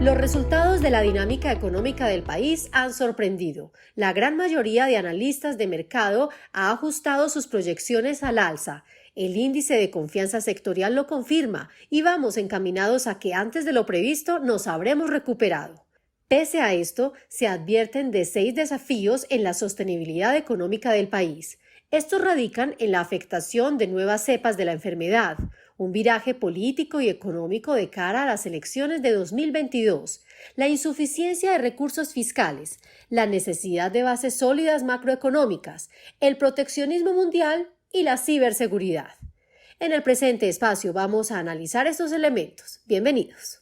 Los resultados de la dinámica económica del país han sorprendido. La gran mayoría de analistas de mercado ha ajustado sus proyecciones al alza. El índice de confianza sectorial lo confirma y vamos encaminados a que antes de lo previsto nos habremos recuperado. Pese a esto, se advierten de 6 desafíos en la sostenibilidad económica del país. Estos radican en la afectación de nuevas cepas de la enfermedad, un viraje político y económico de cara a las elecciones de 2022, la insuficiencia de recursos fiscales, la necesidad de bases sólidas macroeconómicas, el proteccionismo mundial y la ciberseguridad. En el presente espacio vamos a analizar estos elementos. Bienvenidos.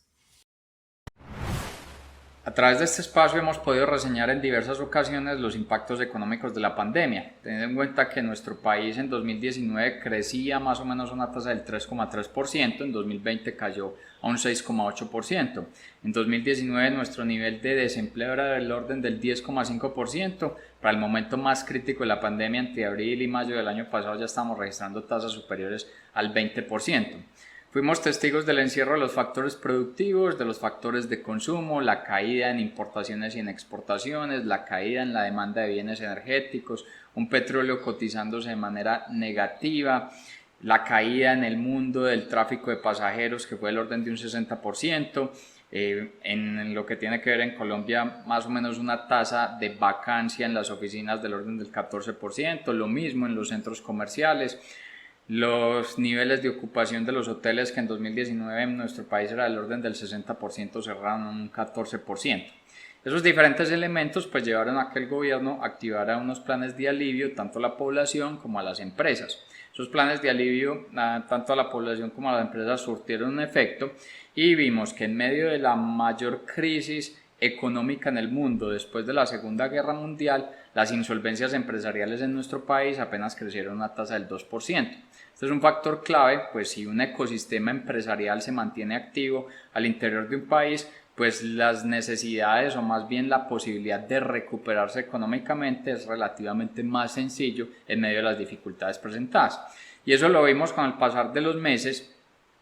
A través de este espacio hemos podido reseñar en diversas ocasiones los impactos económicos de la pandemia, teniendo en cuenta que nuestro país en 2019 crecía más o menos a una tasa del 3,3%, en 2020 cayó a un 6,8%, en 2019 nuestro nivel de desempleo era del orden del 10,5%, para el momento más crítico de la pandemia entre abril y mayo del año pasado ya estamos registrando tasas superiores al 20%. Fuimos testigos del encierro de los factores productivos, de los factores de consumo, la caída en importaciones y en exportaciones, la caída en la demanda de bienes energéticos, un petróleo cotizándose de manera negativa, la caída en el mundo del tráfico de pasajeros que fue del orden de un 60%, en lo que tiene que ver en Colombia más o menos una tasa de vacancia en las oficinas del orden del 14%, lo mismo en los centros comerciales. Los niveles de ocupación de los hoteles, que en 2019 en nuestro país era del orden del 60%, cerraron en un 14%. Esos diferentes elementos pues llevaron a que el gobierno activara unos planes de alivio tanto a la población como a las empresas. Esos planes de alivio tanto a la población como a las empresas surtieron un efecto y vimos que en medio de la mayor crisis económica en el mundo después de la Segunda Guerra Mundial, las insolvencias empresariales en nuestro país apenas crecieron a una tasa del 2%. Este es un factor clave, pues si un ecosistema empresarial se mantiene activo al interior de un país, pues las necesidades o más bien la posibilidad de recuperarse económicamente es relativamente más sencillo en medio de las dificultades presentadas. Y eso lo vimos con el pasar de los meses,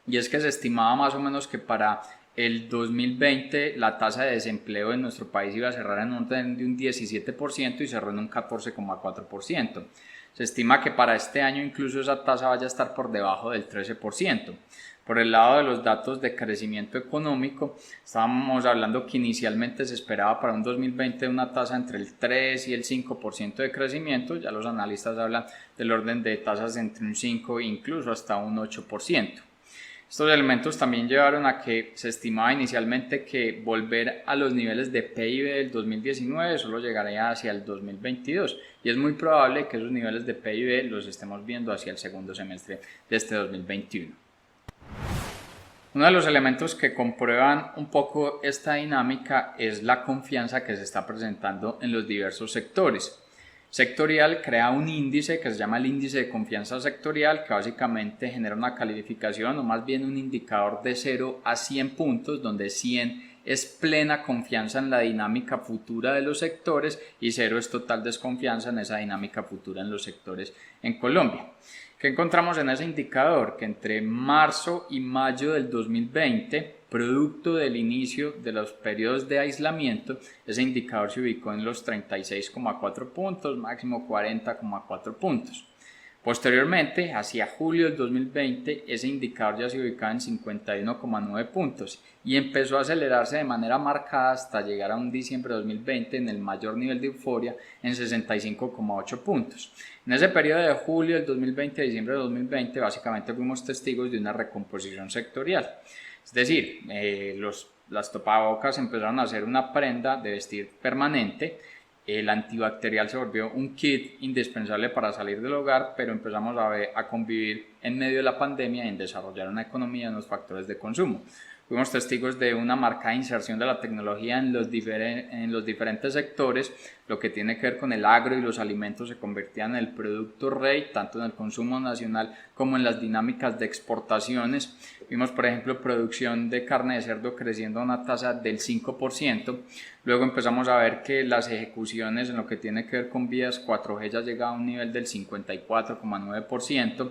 y es que se estimaba más o menos que para el 2020 la tasa de desempleo en nuestro país iba a cerrar en un orden de un 17% y cerró en un 14,4%. Se estima que para este año incluso esa tasa vaya a estar por debajo del 13%. Por el lado de los datos de crecimiento económico, estábamos hablando que inicialmente se esperaba para un 2020 una tasa entre el 3 y el 5% de crecimiento, ya los analistas hablan del orden de tasas entre un 5 e incluso hasta un 8%. Estos elementos también llevaron a que se estimaba inicialmente que volver a los niveles de PIB del 2019 solo llegaría hacia el 2022 y es muy probable que esos niveles de PIB los estemos viendo hacia el segundo semestre de este 2021. Uno de los elementos que comprueban un poco esta dinámica es la confianza que se está presentando en los diversos sectores. Sectorial crea un índice que se llama el índice de confianza sectorial, que básicamente genera una calificación o más bien un indicador de 0 a 100 puntos, donde 100 es plena confianza en la dinámica futura de los sectores y 0 es total desconfianza en esa dinámica futura en los sectores en Colombia. ¿Qué encontramos en ese indicador? Que entre marzo y mayo del 2020, producto del inicio de los periodos de aislamiento, ese indicador se ubicó en los 36,4 puntos, máximo 40,4 puntos. Posteriormente, hacia julio del 2020, ese indicador ya se ubicaba en 51,9 puntos y empezó a acelerarse de manera marcada hasta llegar a un diciembre de 2020 en el mayor nivel de euforia en 65,8 puntos. En ese periodo de julio del 2020 a diciembre de 2020, básicamente fuimos testigos de una recomposición sectorial. Es decir, las tapabocas empezaron a ser una prenda de vestir permanente. El antibacterial se volvió un kit indispensable para salir del hogar, pero empezamos a convivir en medio de la pandemia y en desarrollar una economía en los factores de consumo. Fuimos testigos de una marcada inserción de la tecnología en los diferentes sectores. Lo que tiene que ver con el agro y los alimentos se convertían en el producto rey, tanto en el consumo nacional como en las dinámicas de exportaciones. Vimos, por ejemplo, producción de carne de cerdo creciendo a una tasa del 5%. Luego empezamos a ver que las ejecuciones en lo que tiene que ver con vías 4G ya llega a un nivel del 54,9%.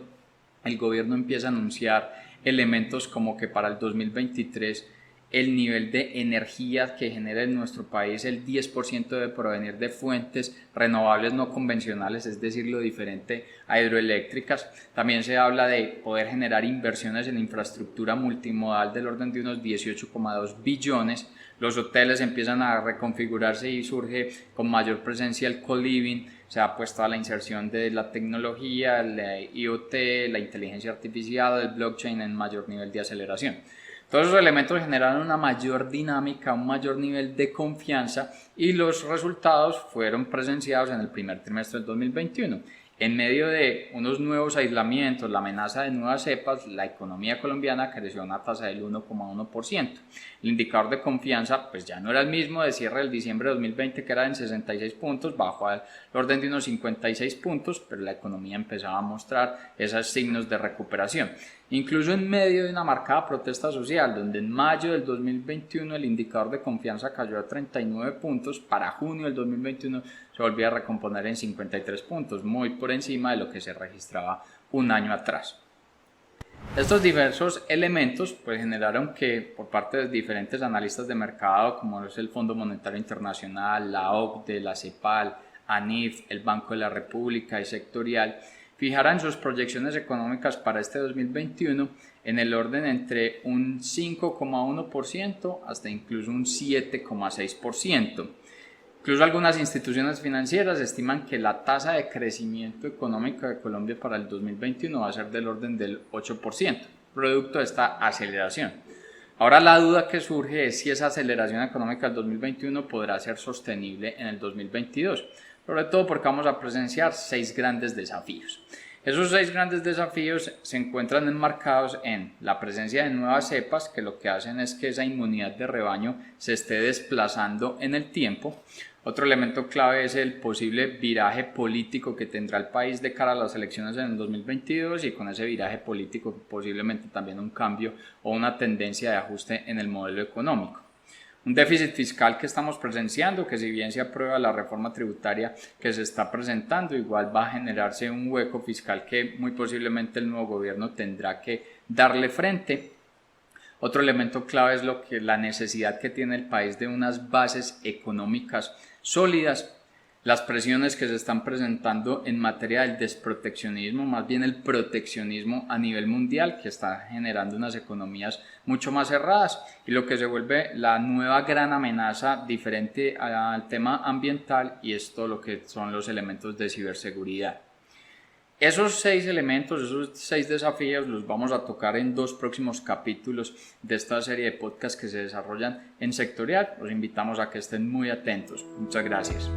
El gobierno empieza a anunciar elementos como que para el 2023 el nivel de energía que genera en nuestro país, el 10% debe provenir de fuentes renovables no convencionales, es decir, lo diferente a hidroeléctricas. También se habla de poder generar inversiones en infraestructura multimodal del orden de unos 18,2 billones. Los hoteles empiezan a reconfigurarse y surge con mayor presencia el co-living. Se ha apuesto a la inserción de la tecnología, la IoT, la inteligencia artificial, el blockchain en mayor nivel de aceleración. Todos esos elementos generaron una mayor dinámica, un mayor nivel de confianza y los resultados fueron presenciados en el primer trimestre del 2021. En medio de unos nuevos aislamientos, la amenaza de nuevas cepas, la economía colombiana creció a una tasa del 1,1%. El indicador de confianza pues ya no era el mismo de cierre del diciembre de 2020, que era en 66 puntos, bajó al orden de unos 56 puntos, pero la economía empezaba a mostrar esos signos de recuperación. Incluso en medio de una marcada protesta social, donde en mayo del 2021 el indicador de confianza cayó a 39 puntos, para junio del 2021 se volvió a recomponer en 53 puntos, muy por encima de lo que se registraba un año atrás. Estos diversos elementos pues generaron que por parte de diferentes analistas de mercado, como es el Fondo Monetario Internacional, la OCDE, la CEPAL, ANIF, el Banco de la República y Sectorial, fijaran sus proyecciones económicas para este 2021 en el orden entre un 5,1% hasta incluso un 7,6%. Incluso algunas instituciones financieras estiman que la tasa de crecimiento económico de Colombia para el 2021 va a ser del orden del 8%, producto de esta aceleración. Ahora la duda que surge es si esa aceleración económica del 2021 podrá ser sostenible en el 2022, sobre todo porque vamos a presenciar 6 grandes desafíos. Esos 6 grandes desafíos se encuentran enmarcados en la presencia de nuevas cepas, que lo que hacen es que esa inmunidad de rebaño se esté desplazando en el tiempo. Otro elemento clave es el posible viraje político que tendrá el país de cara a las elecciones en el 2022 y con ese viraje político posiblemente también un cambio o una tendencia de ajuste en el modelo económico. Un déficit fiscal que estamos presenciando, que si bien se aprueba la reforma tributaria que se está presentando, igual va a generarse un hueco fiscal que muy posiblemente el nuevo gobierno tendrá que darle frente. Otro elemento clave es la necesidad que tiene el país de unas bases económicas sólidas. Las presiones que se están presentando en materia del desproteccionismo, más bien el proteccionismo a nivel mundial, que está generando unas economías mucho más cerradas, y lo que se vuelve la nueva gran amenaza diferente al tema ambiental, y es todo lo que son los elementos de ciberseguridad. Esos 6 elementos, esos 6 desafíos los vamos a tocar en 2 próximos capítulos de esta serie de podcasts que se desarrollan en Sectorial. Los invitamos a que estén muy atentos. Muchas gracias.